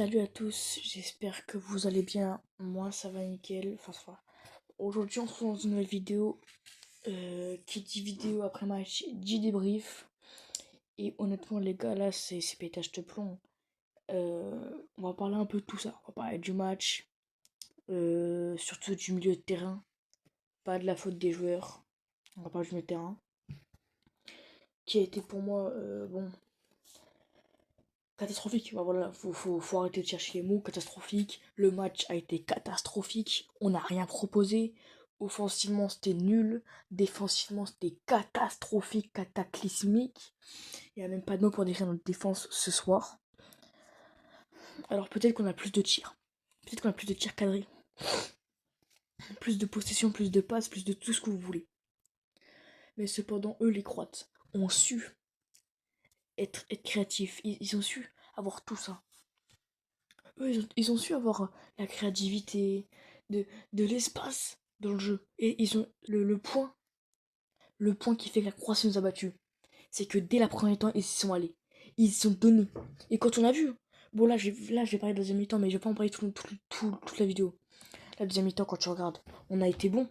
Salut à tous, j'espère que vous allez bien. Moi ça va nickel. Aujourd'hui on se retrouve dans une nouvelle vidéo. Qui dit vidéo après match dit débrief. Et honnêtement les gars là c'est pétage de plomb. On va parler un peu de tout ça. On va parler du match, surtout du milieu de terrain. Pas de la faute des joueurs. On va parler du milieu de terrain. Qui a été pour moi catastrophique. Bah voilà, faut arrêter de chercher les mots. Catastrophique. Le match a été catastrophique. On n'a rien proposé. Offensivement, c'était nul. Défensivement, c'était catastrophique, cataclysmique. Il n'y a même pas de mots pour décrire notre défense ce soir. Alors peut-être qu'on a plus de tirs. Peut-être qu'on a plus de tirs cadrés. Plus de possession, plus de passes, plus de tout ce que vous voulez. Mais cependant, eux, les Croates, ont su être créatifs. Ils ont su avoir tout ça. Eux, ils ont su avoir la créativité, de l'espace dans le jeu. Et ils ont le point qui fait que la Croatie nous a battus. C'est que dès la première temps, ils y sont allés. Ils se sont donnés. Et quand on a vu, bon là je vais parler de la deuxième mi-temps, mais je vais pas en parler toute la vidéo. La deuxième mi-temps, quand tu regardes, on a été bon.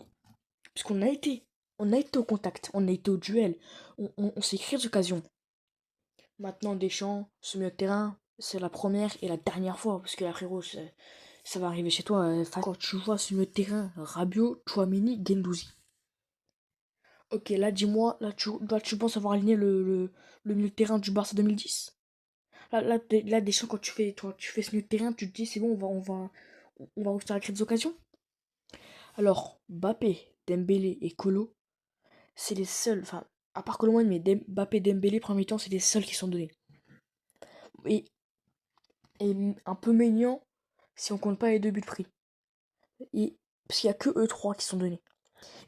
Puisqu'on a été. On a été au contact, on a été au duel. On s'est créé des occasions. Maintenant, Deschamps, ce milieu de terrain, c'est la première et la dernière fois. Parce que là, frérot, ça va arriver chez toi. Quand tu vois ce milieu de terrain, Rabiot, Chouameni, Guendouzi. Ok, là, dis-moi, là, tu penses avoir aligné le milieu de terrain du Barça 2010? Là, Deschamps, quand tu fais ce milieu de terrain, tu te dis, c'est bon, on va réussir à créer des occasions. Alors, Mbappé, Dembélé et Kolo, c'est les seuls, enfin, à part Kolo, mais Mbappé, Dembélé, premier temps, c'est les seuls qui sont donnés. Et, et un peu mignon si on compte pas les deux buts pris. Parce qu'il y a que eux trois qui sont donnés.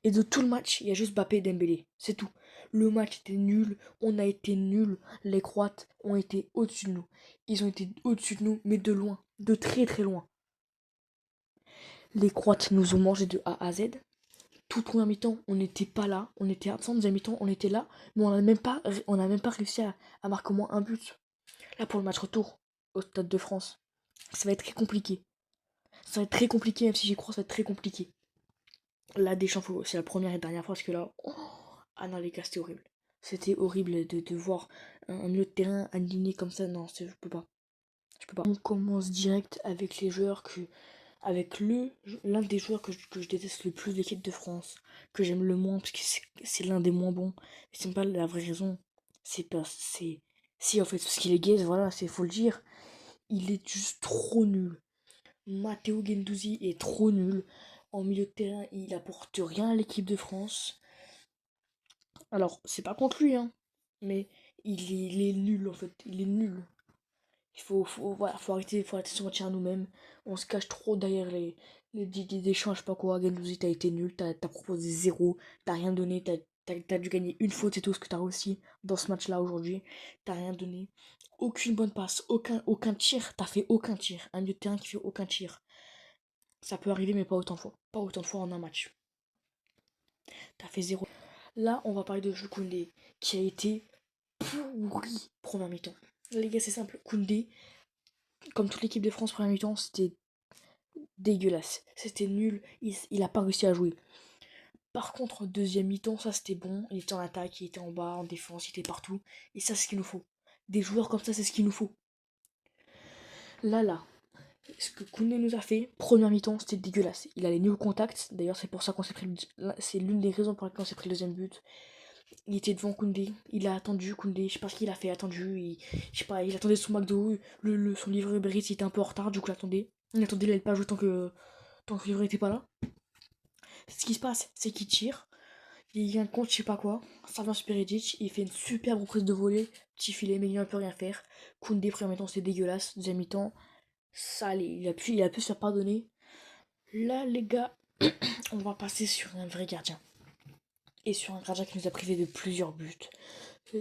Et de tout le match, il y a juste Mbappé et Dembélé. C'est tout. Le match était nul. On a été nuls. Les Croates ont été au-dessus de nous. Ils ont été au-dessus de nous, mais de loin. De très très loin. Les Croates nous ont mangé de A à Z. Toute première mi-temps, on n'était pas là. On était absent. Deuxième mi-temps, on était là. Mais on n'a même pas réussi à marquer au moins un but. Là, pour le match retour, au Stade de France, ça va être très compliqué. Ça va être très compliqué, même si j'y crois, ça va être très compliqué. Là, Deschamps, c'est la première et dernière fois parce que là, ah non, les gars, c'était horrible. C'était horrible de voir un milieu de terrain aligné comme ça. Non, je peux pas. Je peux pas. On commence direct avec les joueurs avec l'un des joueurs que je déteste le plus de l'équipe de France, que j'aime le moins parce que c'est l'un des moins bons. Mais c'est pas la vraie raison. C'est pas. Si, en fait, parce qu'il est gay, voilà, faut le dire. Il est juste trop nul. Matteo Guendouzi est trop nul. En milieu de terrain, il apporte rien à l'équipe de France. Alors, c'est pas contre lui, hein. Mais il est nul, en fait. Il est nul. Voilà, faut arrêter de se mentir à nous-mêmes. On se cache trop derrière les Deschamps, je sais pas quoi. Guendouzi, t'as été nul. T'as proposé zéro. T'as rien donné. T'as dû gagner une faute, c'est tout ce que t'as réussi dans ce match-là aujourd'hui. T'as rien donné. Aucune bonne passe. Aucun tir. T'as fait aucun tir. Un milieu de terrain qui fait aucun tir. Ça peut arriver, mais pas autant de fois. Pas autant de fois en un match. T'as fait zéro. Là, on va parler de Jules Koundé, qui a été pourri première mi-temps. Les gars, c'est simple. Koundé, comme toute l'équipe de France première mi-temps, c'était dégueulasse. C'était nul. Il a pas réussi à jouer. Par contre, deuxième mi-temps, ça c'était bon. Il était en attaque, il était en bas, en défense, il était partout. Et ça, c'est ce qu'il nous faut. Des joueurs comme ça, c'est ce qu'il nous faut. Là, ce que Koundé nous a fait, première mi-temps, c'était dégueulasse. Il allait nul au contact. D'ailleurs, c'est pour ça qu'on s'est pris. C'est l'une des raisons pour lesquelles on s'est pris le deuxième but. Il était devant Koundé, il a attendu Koundé, je sais pas ce qu'il a fait, attendu, je sais pas, il attendait son McDo, son livreur Uber Eats, il était un peu en retard, du coup il attendait, il allait pas jouer tant que le livreur était pas là. Ce qui se passe, c'est qu'il tire, il y a un compte, je sais pas quoi, ça vient Super Edic, il fait une superbe reprise de volée, petit filet, mais il ne peut rien faire. Koundé, premier mi-temps, c'était dégueulasse, deuxième mi-temps, ça allait, il a pu se faire pardonner. Là, les gars, on va passer sur un vrai gardien. Et sur un gardien qui nous a privé de plusieurs buts.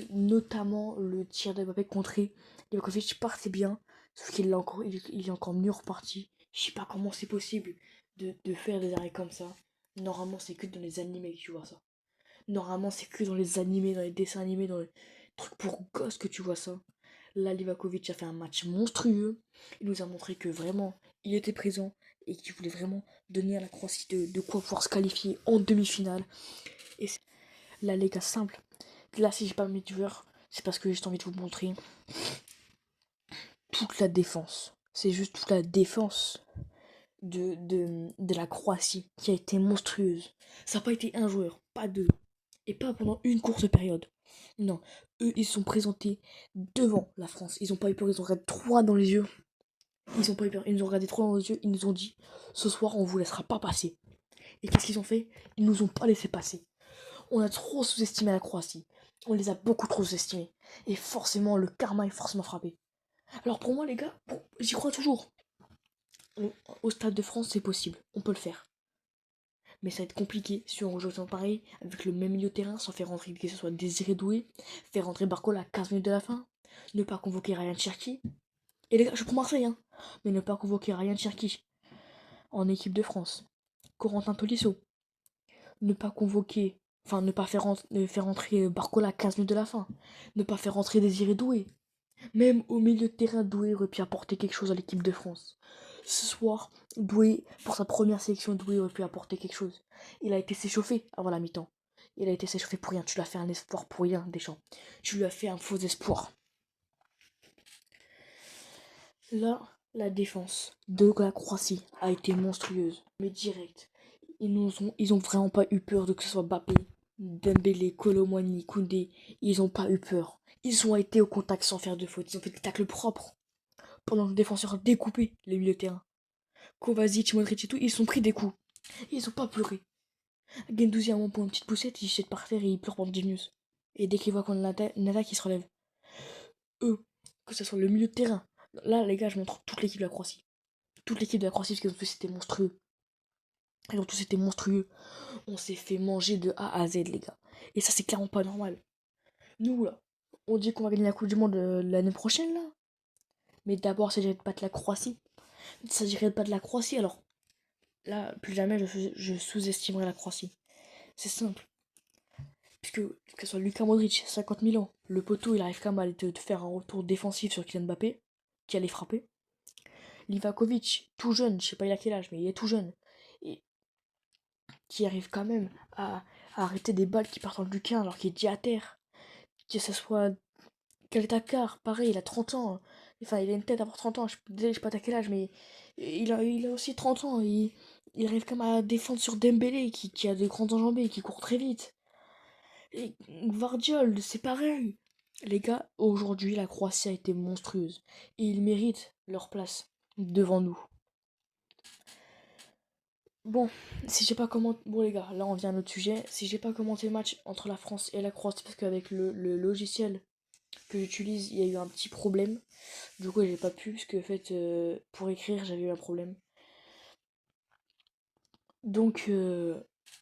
Notamment le tir de Mbappé contré. Livakovic partait bien, sauf qu'il il est encore mieux reparti. Je sais pas comment c'est possible de faire des arrêts comme ça. Normalement, c'est que dans les animés que tu vois ça. Normalement, c'est que dans les animés, dans les dessins animés, dans les trucs pour gosses que tu vois ça. Là, Livakovic a fait un match monstrueux. Il nous a montré que vraiment, il était présent et qu'il voulait vraiment donner à la Croatie de quoi pouvoir se qualifier en demi-finale. Et là, les gars, simple. Là, si j'ai pas mis de joueurs, c'est parce que j'ai juste envie de vous montrer toute la défense. C'est juste toute la défense de la Croatie qui a été monstrueuse. Ça n'a pas été un joueur, pas deux. Et pas pendant une courte période. Non, eux, ils se sont présentés devant la France. Ils ont pas eu peur, ils ont regardé droit dans les yeux. Ils ont pas eu peur, ils nous ont regardé droit dans les yeux. Ils nous ont dit, ce soir, on vous laissera pas passer. Et qu'est-ce qu'ils ont fait? Ils nous ont pas laissé passer. On a trop sous-estimé la Croatie. On les a beaucoup trop sous-estimés. Et forcément, le karma est forcément frappé. Alors pour moi, les gars, bon, j'y crois toujours. Au Stade de France, c'est possible. On peut le faire. Mais ça va être compliqué si on rejoue pareil, avec le même milieu de terrain, sans faire rentrer que ce soit Désiré Doué, faire rentrer Barcola à 15 minutes de la fin, ne pas convoquer Ryan Cherki. Et les gars, je prends Marseille, hein, mais ne pas convoquer Ryan Cherki en équipe de France. Corentin Tolisso. Ne pas convoquer, enfin ne pas faire, faire rentrer Barcola à 15 minutes de la fin. Ne pas faire rentrer Désiré Doué. Même au milieu de terrain, Doué aurait pu apporter quelque chose à l'équipe de France. Ce soir, Doué, pour sa première sélection, Doué aurait pu apporter quelque chose. Il a été s'échauffer avant la mi-temps. Il a été s'échauffer pour rien. Tu lui as fait un espoir pour rien, Deschamps. Tu lui as fait un faux espoir. Là, la défense de la Croatie a été monstrueuse, mais direct. Ils ont vraiment pas eu peur de que ce soit Mbappé, Dembélé, Kolo Muani, Koundé. Ils ont pas eu peur. Ils ont été au contact sans faire de faute. Ils ont fait des tacles propres. Pendant que le défenseur a découpé les milieux de terrain. Kovacic, Modric et tout, ils sont pris des coups. Et ils ont pas pleuré. Guendouzi, à un moment, pour une petite poussette, il jette par terre et il pleure pendant 10 minutes. Et dès qu'il voit qu'on a une attaque, il se relève. Eux, que ce soit le milieu de terrain. Là, les gars, je montre toute l'équipe de la Croatie. Toute l'équipe de la Croatie, parce qu'ils ont tous été monstrueux. Ils ont tous été monstrueux. On s'est fait manger de A à Z, les gars. Et ça, c'est clairement pas normal. Nous, là, on dit qu'on va gagner la Coupe du Monde l'année prochaine, là. Mais d'abord, il s'agirait de battre la Croatie. Il s'agirait de battre la Croatie, alors. Là, plus jamais, je sous-estimerai la Croatie. C'est simple. Puisque, que ce soit Luka Modric, 50 000 ans, le poteau, il arrive quand même à te faire un retour défensif sur Kylian Mbappé, qui allait frapper. Livakovic, tout jeune, je sais pas il a quel âge, mais il est tout jeune. Et qui arrive quand même à arrêter des balles qui partent en lucarne alors qu'il est déjà à terre. Que ce soit Kaletakar, pareil, il a 30 ans. Enfin, il a une tête à avoir 30 ans. Je sais pas à quel âge, mais il a aussi 30 ans. Il arrive quand même à défendre sur Dembélé, qui a de grandes enjambées, qui court très vite. Et Gvardiol, c'est pareil. Les gars, aujourd'hui, la Croatie a été monstrueuse. Et ils méritent leur place devant nous. Bon, si j'ai pas commenté. Bon, les gars, là on vient à notre sujet. Si j'ai pas commenté le match entre la France et la Croatie, parce qu'avec le logiciel que j'utilise, il y a eu un petit problème. Du coup, j'ai pas pu, parce que en fait, pour écrire, j'avais eu un problème. Donc,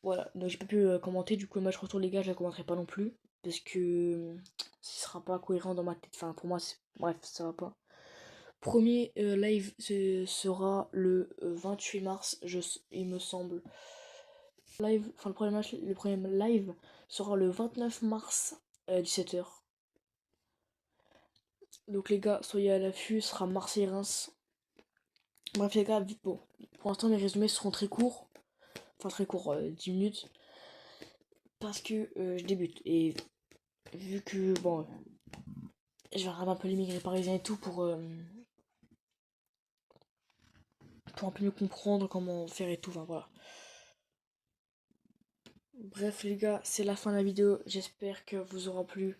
voilà. Donc, j'ai pas pu commenter. Du coup, le match retour, les gars, je la commenterai pas non plus. Parce que ce sera pas cohérent dans ma tête. Enfin, pour moi, bref, ça va pas. Premier live sera le 28 mars, il me semble. Live, enfin le premier live sera le 29 mars 17h. Donc les gars, soyez à l'affût, ce sera Marseille-Reims. Bref les gars, vite bon. Pour l'instant mes résumés seront très courts. Enfin très courts, 10 minutes. Parce que je débute. Et vu que bon, je vais regarder un peu l'émigré parisien et tout pour un peu mieux comprendre comment faire et tout. Enfin voilà. Bref les gars, c'est la fin de la vidéo. J'espère que vous aura plu.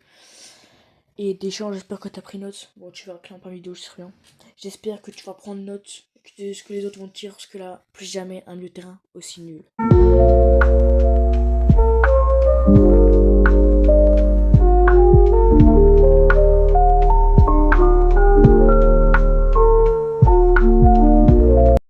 Et Deschamps, j'espère que t'as pris note. Bon, tu vas clairement pas vidéo, je sais rien. J'espère que tu vas prendre note de ce que les autres vont te dire, parce que là, plus jamais un milieu de terrain aussi nul.